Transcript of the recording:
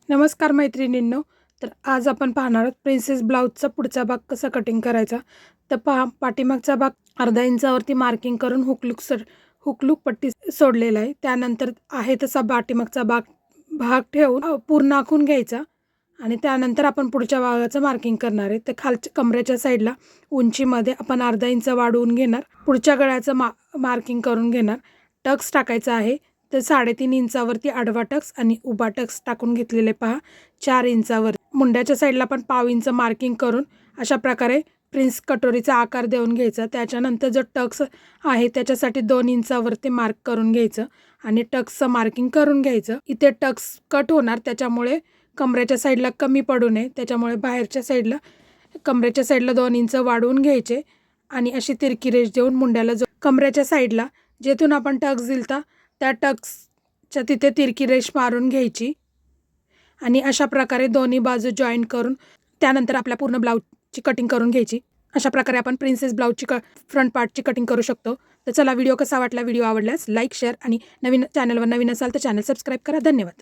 नमस्कार मैत्रिणींनो. तर आज आपण पाहणार आहोत प्रिन्सेस ब्लाऊजचा पुढचा भाग कसा कटिंग करायचा. तर पहा, पाठीमागचा भाग अर्धा इंचावरती मार्किंग करून हुकलूक पट्टी सोडलेला आहे. त्यानंतर आहे तसा पाठीमागचा भाग भाग ठेवून पूर्ण आखून घ्यायचा आणि त्यानंतर आपण पुढच्या भागाचं मार्किंग करणार आहे. तर खालच्या कमरेच्या साईडला उंचीमध्ये आपण अर्धा इंच वाढवून घेणार. पुढच्या गळ्याचं मार्किंग करून घेणार. टक्स टाकायचा आहे. तर 3.5 इंचावरती आडवा टक्स आणि उभा टक्स टाकून घेतलेले पहा. 4 इंचावर मुंड्याच्या साईडला पण पाव इंच मार्किंग करून अशा प्रकारे प्रिन्स कटोरीचा आकार देऊन घ्यायचा. त्याच्यानंतर जो टक्स आहे त्याच्यासाठी 2 इंचावरती मार्क करून घ्यायचं आणि टक्सचं मार्किंग करून घ्यायचं. इथे टक्स कट होणार, त्याच्यामुळे कमरेच्या साईडला कमी पडू नये, त्याच्यामुळे बाहेरच्या साईडला कमरेच्या साईडला 2 इंच वाढवून घ्यायचे आणि अशी तिरकी रेष देऊन मुंड्याला कमरेच्या साईडला जेथून आपण टक्स दिलता त्या टक्सच्या तिथे तिरकी रेष मारून घ्यायची आणि अशा प्रकारे दोन्ही बाजू जॉईंट करून त्यानंतर आपल्या पूर्ण ब्लाऊजची कटिंग करून घ्यायची. अशा प्रकारे आपण प्रिन्सेस ब्लाऊजची फ्रंट पार्टची कटिंग करू शकतो. तर चला, व्हिडिओ कसा वाटला? व्हिडिओ आवडल्यास लाईक, शेअर आणि चॅनलवर नवीन असाल तर चॅनल सबस्क्राईब करा. धन्यवाद.